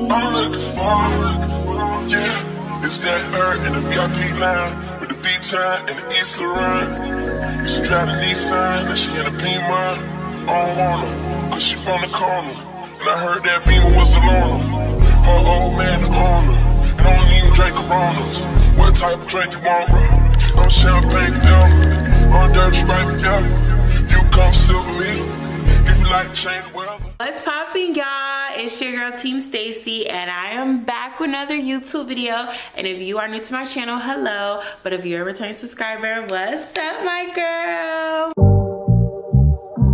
I'm looking for, yeah, it's that bird in the VIP line with the V-time and the Eaze run. Used to drive the Nissan, now she in a Beamer. I don't want her, cause she from the corner. And I heard that Beamer was a loner. Her old man the owner, and I don't even drink Coronas. What type of drink you want, bro? I'm champagne for them, I'm dirty Sprite for them. You come sit with me, if you like change the weather. What's poppin', y'all? It's your girl Team Stacy, and I am back with another YouTube video. And if you are new to my channel, hello. But if you're a returning subscriber, what's up, my girl?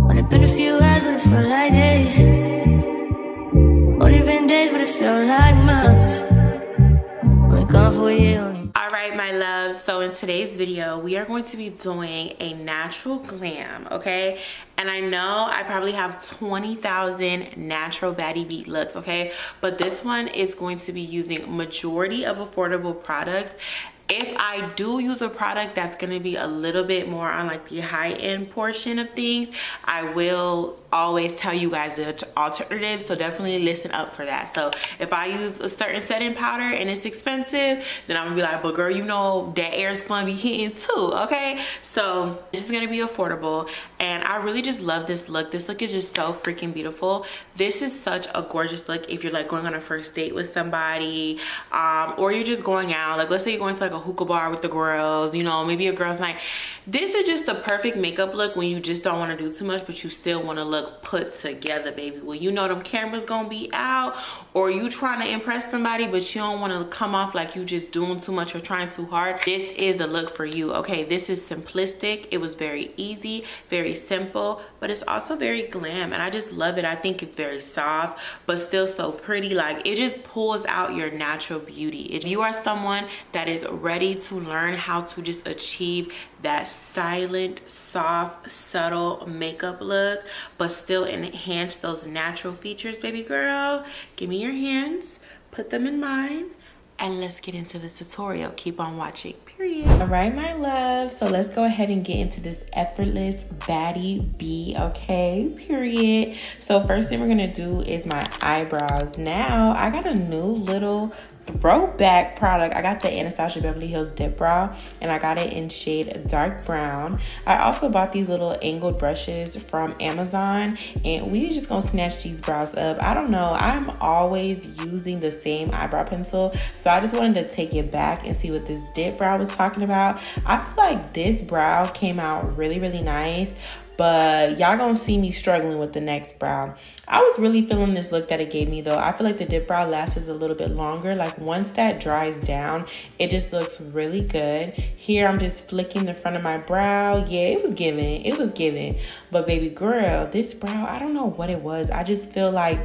Only been a few hours, but it felt like days. Only been days, but it felt like months. Been gone for a year only. All right, my loves, so in today's video we are going to be doing a natural glam, okay? And I know I probably have 20,000 natural baddie beat looks, okay? But this one is going to be using majority of affordable products. If I do use a product that's going to be a little bit more on like the high-end portion of things, I will always tell you guys the alternative, so definitely listen up for that. So if I use a certain setting powder and it's expensive, then I'm gonna be like, but girl, you know that air's gonna be hitting too, okay? So this is gonna be affordable, and I really just love this look. This look is just so freaking beautiful. This is such a gorgeous look if you're like going on a first date with somebody, or you're just going out, like let's say you're going to like a hookah bar with the girls, you know, maybe a girl's night. This is just the perfect makeup look when you just don't want to do too much, but you still want to look put together, baby. Well, you know them cameras gonna be out, or you trying to impress somebody, but you don't want to come off like you just doing too much or trying too hard. This is the look for you, okay? This is simplistic. It was very easy, very simple, but it's also very glam, and I just love it. I think it's very soft, but still so pretty. Like, it just pulls out your natural beauty. If you are someone that is ready to learn how to just achieve that silent, soft, subtle makeup look, but still enhance those natural features, baby girl, give me your hands, put them in mine, and let's get into this tutorial. Keep on watching, period. All right, my love, so let's go ahead and get into this effortless baddie B, okay, period. So first thing we're gonna do is my eyebrows. Now I got a new little throwback product. I got the Anastasia Beverly Hills Dip Brow, and I got it in shade dark brown. I also bought these little angled brushes from Amazon, and we just gonna snatch these brows up. I don't know, I'm always using the same eyebrow pencil, so I just wanted to take it back and see what this dip brow was talking about. I feel like this brow came out really, really nice, but y'all gonna see me struggling with the next brow. I was really feeling this look that it gave me though. I feel like the dip brow lasts a little bit longer. Like once that dries down, it just looks really good. Here I'm just flicking the front of my brow. Yeah, it was giving. But baby girl, this brow, I don't know what it was. I just feel like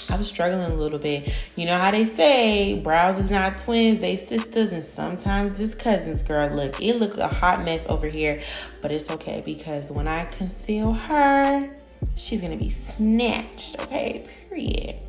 I was struggling a little bit. You know how they say brows is not twins, they sisters, and sometimes it's cousins, girl. Look, it looked a hot mess over here, but it's okay because when I conceal her, she's gonna be snatched, okay, period.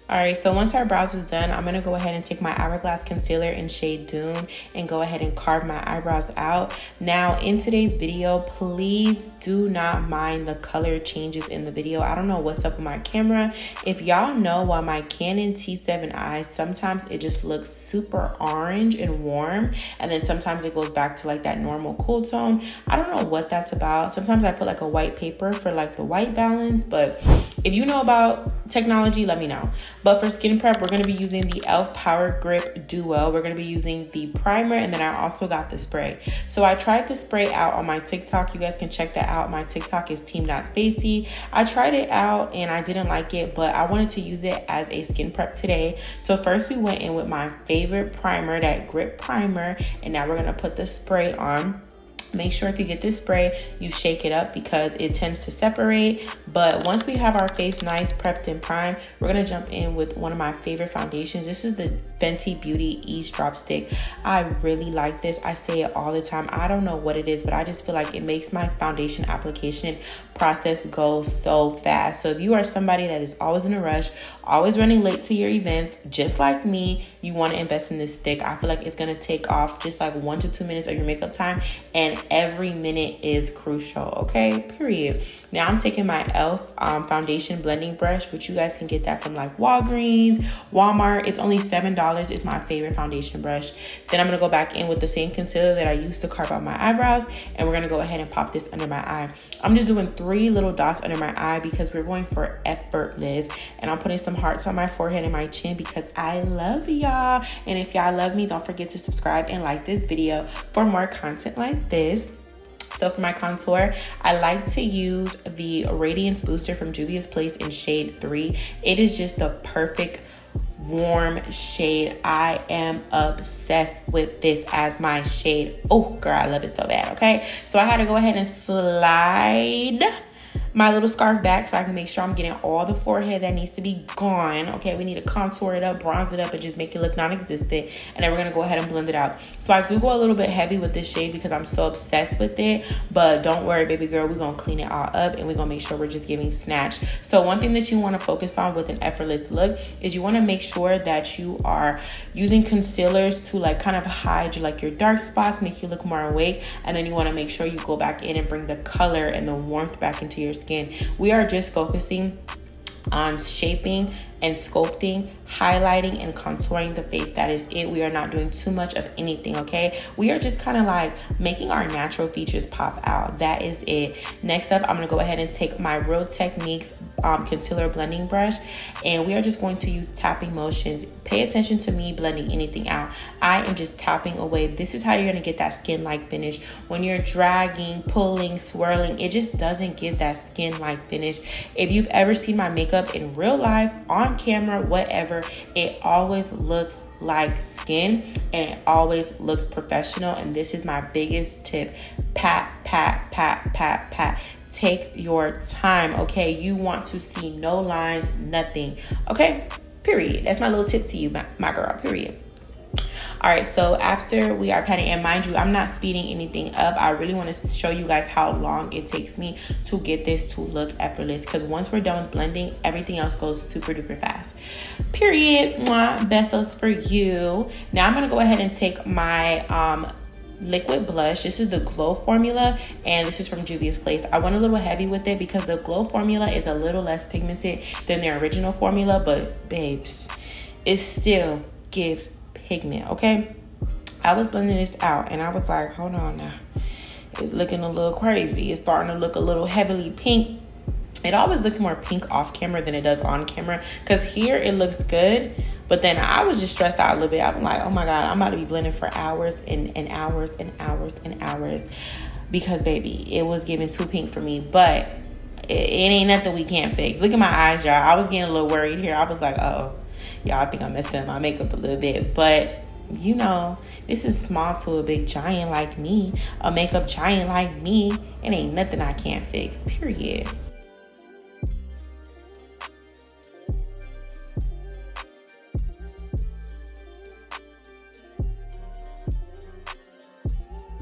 All right, so once our brows is done, I'm gonna go ahead and take my HourGlass concealer in shade Dune and go ahead and carve my eyebrows out. Now, in today's video, please do not mind the color changes in the video. I don't know what's up with my camera. If y'all know, why my Canon T7i, sometimes it just looks super orange and warm, and then sometimes it goes back to like that normal cool tone. I don't know what that's about. Sometimes I put like a white paper for like the white balance, but if you know about technology, let me know. But for skin prep, we're going to be using the e.l.f. PowerGrip Duo. We're going to be using the primer, and then I also got the spray. So I tried the spray out on my TikTok. You guys can check that out. My TikTok is team.stacy. I tried it out and I didn't like it, but I wanted to use it as a skin prep today. So first we went in with my favorite primer, that grip primer, and now we're going to put the spray on. Make sure if you get this spray, you shake it up because it tends to separate. But once we have our face nice, prepped and primed, we're gonna jump in with one of my favorite foundations. This is the Fenty Beauty Eaze Drop Stick. I really like this. I say it all the time. I don't know what it is, but I just feel like it makes my foundation application process go so fast. So if you are somebody that is always in a rush, always running late to your events, just like me, you want to invest in this stick. I feel like it's going to take off just like 1 to 2 minutes of your makeup time, and and every minute is crucial, okay? Period. Now I'm taking my e.l.f. foundation blending brush, which you guys can get that from like Walgreens, Walmart. It's only $7. It's my favorite foundation brush. Then I'm gonna go back in with the same concealer that I used to carve out my eyebrows, and we're gonna go ahead and pop this under my eye. I'm just doing 3 little dots under my eye because we're going for effortless, and I'm putting some hearts on my forehead and my chin because I love y'all. And if y'all love me, don't forget to subscribe and like this video for more content like this. So for my contour, I like to use the Radiance Booster from Juvias Place in shade 3. It is just the perfect warm shade. I am obsessed with this as my shade. Oh girl, I love it so bad. Okay, so I had to go ahead and slide my little scarf back so I can make sure I'm getting all the forehead that needs to be gone. Okay, we need to contour it up, bronze it up, and just make it look non-existent. And then we're gonna go ahead and blend it out. So I do go a little bit heavy with this shade because I'm so obsessed with it, but don't worry, baby girl, we're gonna clean it all up and we're gonna make sure we're just giving snatch. So one thing that you want to focus on with an effortless look is you want to make sure that you are using concealers to like kind of hide your dark spots, make you look more awake, and then you want to make sure you go back in and bring the color and the warmth back into your skin. We are just focusing on shaping and sculpting, highlighting and contouring the face. That is it. We are not doing too much of anything, okay? We are just kind of like making our natural features pop out. That is it. Next up, I'm gonna go ahead and take my Real Techniques concealer blending brush, and we are just going to use tapping motions. Pay attention to me blending anything out. I am just tapping away. This is how you're gonna get that skin-like finish. When you're dragging, pulling, swirling, it just doesn't give that skin-like finish. If you've ever seen my makeup in real life, on camera, whatever, it always looks like skin and it always looks professional. And this is my biggest tip. Pat, pat, pat, pat, pat. Take your time, okay? You want to see no lines, nothing, okay? Period. That's my little tip to you, my girl, period. All right, so after we are patting, and mind you, I'm not speeding anything up. I really want to show you guys how long it takes me to get this to look effortless, because once we're done with blending, everything else goes super duper fast. Period. Mwah. Besos for you. Now I'm gonna go ahead and take my liquid blush. This is the Glow formula, and this is from Juvias Place. I went a little heavy with it because the Glow formula is a little less pigmented than their original formula, but babes, it still gives pigment, okay? I was blending this out and I was like, hold on now, it's looking a little crazy. It's starting to look a little heavily pink. It always looks more pink off camera than it does on camera, because here it looks good, but then I was just stressed out a little bit. I'm like, oh my god, I'm about to be blending for hours and hours and hours and hours, because baby, it was giving too pink for me. But it ain't nothing we can't fix. Look at my eyes, y'all. I was getting a little worried here. I was like, uh-oh, y'all, I think I'm messing up my makeup a little bit. But you know, this is small to a big giant like me, a makeup giant like me. It ain't nothing I can't fix, period.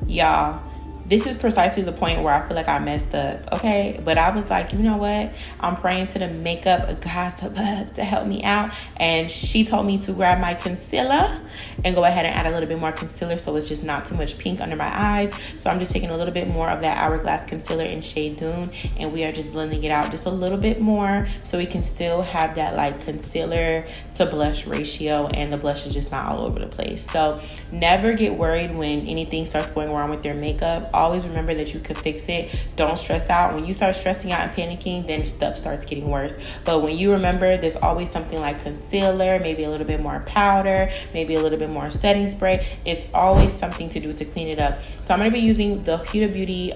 Y'all, this is precisely the point where I feel like I messed up, okay? But I was like, you know what? I'm praying to the makeup gods above to help me out. And she told me to grab my concealer and go ahead and add a little bit more concealer so it's just not too much pink under my eyes. So I'm just taking a little bit more of that HourGlass concealer in shade Dune, and we are just blending it out just a little bit more so we can still have that like concealer to blush ratio, and the blush is just not all over the place. So never get worried when anything starts going wrong with your makeup. Always remember that you could fix it. Don't stress out. When you start stressing out and panicking, then stuff starts getting worse. But when you remember, there's always something like concealer, maybe a little bit more powder, maybe a little bit more setting spray. It's always something to do to clean it up. So I'm going to be using the Huda Beauty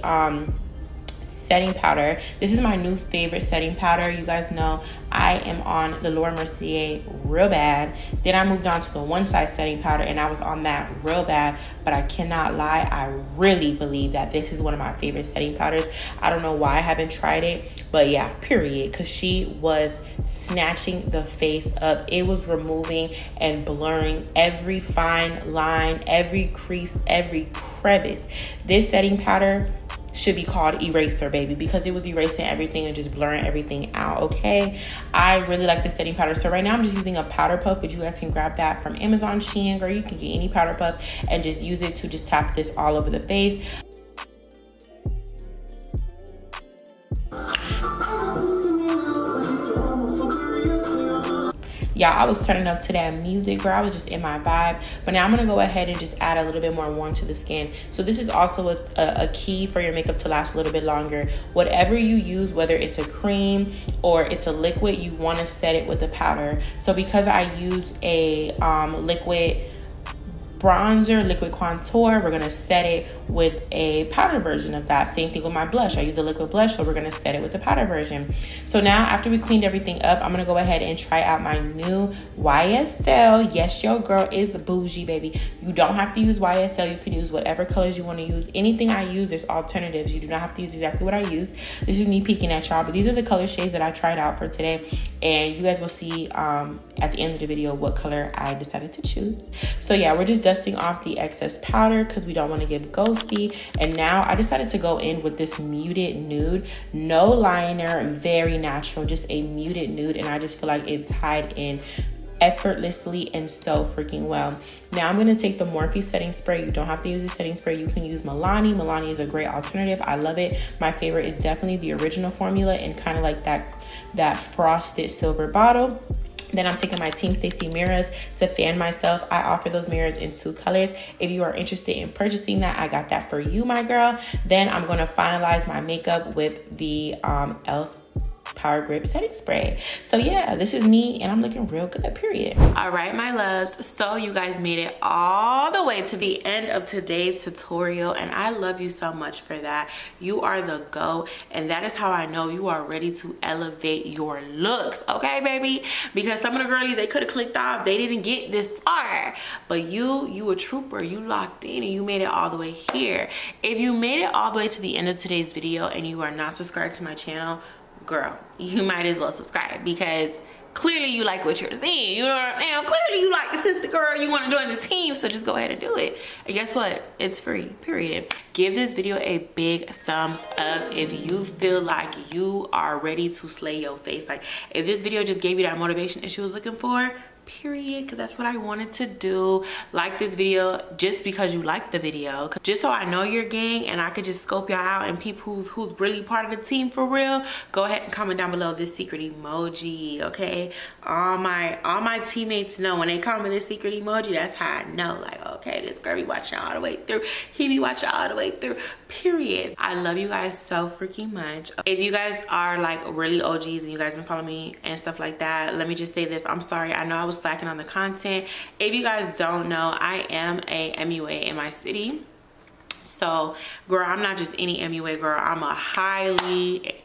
setting powder. This is my new favorite setting powder. You guys know I am on the Laura Mercier real bad. Then I moved on to the One Size setting powder, and I was on that real bad. But I cannot lie, I really believe that this is one of my favorite setting powders. I don't know why I haven't tried it, but yeah, period. Because she was snatching the face up. It was removing and blurring every fine line, every crease, every crevice. This setting powder should be called Eraser, baby, because it was erasing everything and just blurring everything out, okay? I really like the setting powder. So right now I'm just using a powder puff, but you guys can grab that from Amazon, Shein, or you can get any powder puff and just use it to just tap this all over the face. Y'all, I was turning up to that music, girl. I was just in my vibe. But now I'm gonna go ahead and just add a little bit more warmth to the skin. So this is also a key for your makeup to last a little bit longer. Whatever you use, whether it's a cream or it's a liquid, you want to set it with a powder. So because I used a liquid bronzer, liquid contour, we're gonna set it with a powder version of that. Same thing with my blush. I use a liquid blush, so we're gonna set it with the powder version. So now after we cleaned everything up, I'm gonna go ahead and try out my new YSL. Yes, your girl is bougie, baby. You don't have to use YSL. You can use whatever colors you want to use. Anything I use, there's alternatives. You do not have to use exactly what I use. This is me peeking at y'all, but these are the color shades that I tried out for today, and you guys will see at the end of the video what color I decided to choose. So yeah, we're just dusting off the excess powder because we don't want to get ghosty. And now I decided to go in with this muted nude, no liner, very natural, just a muted nude, and I just feel like it's tied in effortlessly and so freaking well. Now I'm going to take the Morphe setting spray. You don't have to use the setting spray. You can use Milani. Milani is a great alternative. I love it. My favorite is definitely the original formula and kind of like that frosted silver bottle. Then I'm taking my Team Stacy mirrors to fan myself. I offer those mirrors in 2 colors. If you are interested in purchasing that, I got that for you, my girl. Then I'm going to finalize my makeup with the e.l.f. PowerGrip setting spray. So yeah, this is me and I'm looking real good, period. All right, my loves, so you guys made it all the way to the end of today's tutorial, and I love you so much for that. You are the GOAT, and that is how I know you are ready to elevate your looks, okay, baby? Because some of the girlies, they could have clicked off, they didn't get this far, but you a trooper, you locked in and you made it all the way here. If you made it all the way to the end of today's video and you are not subscribed to my channel, girl, you might as well subscribe, because clearly you like what you're seeing. You know what I'm saying? Clearly you like the sister girl, you want to join the team, so just go ahead and do it. And guess what? It's free, period. Give this video a big thumbs up if you feel like you are ready to slay your face. Like, if this video just gave you that motivation that she was looking for, period, because that's what I wanted to do. Like this video just because you like the video, just so I know your gang and I could just scope y'all out and people who's really part of the team for real. Go ahead and comment down below this secret emoji, okay? All my teammates know when they comment this secret emoji, that's how I know, like, okay, this girl be watching all the way through, he be watching all the way through, period. I love you guys so freaking much. If you guys are like really OGs and you guys been following me and stuff like that, let me just say this. I'm sorry, I know I was slacking on the content. If you guys don't know, I am a MUA in my city. So girl, I'm not just any MUA girl, I'm a highly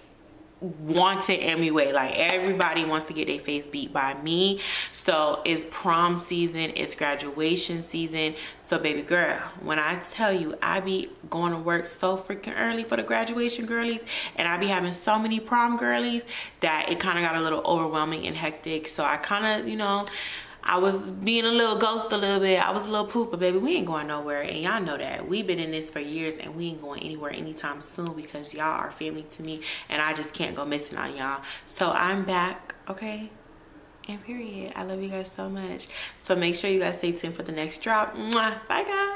wanted MUA. Like, everybody wants to get their face beat by me. So it's prom season, it's graduation season. So baby girl, when I tell you I be going to work so freaking early for the graduation girlies, and I be having so many prom girlies, that it kind of got a little overwhelming and hectic. So I kind of, you know, I was being a little ghost a little bit. I was a little poop, but baby, we ain't going nowhere. And y'all know that. We've been in this for years and we ain't going anywhere anytime soon, because y'all are family to me and I just can't go missing on y'all. So I'm back, okay? And period. I love you guys so much. So make sure you guys stay tuned for the next drop. Mwah. Bye, guys.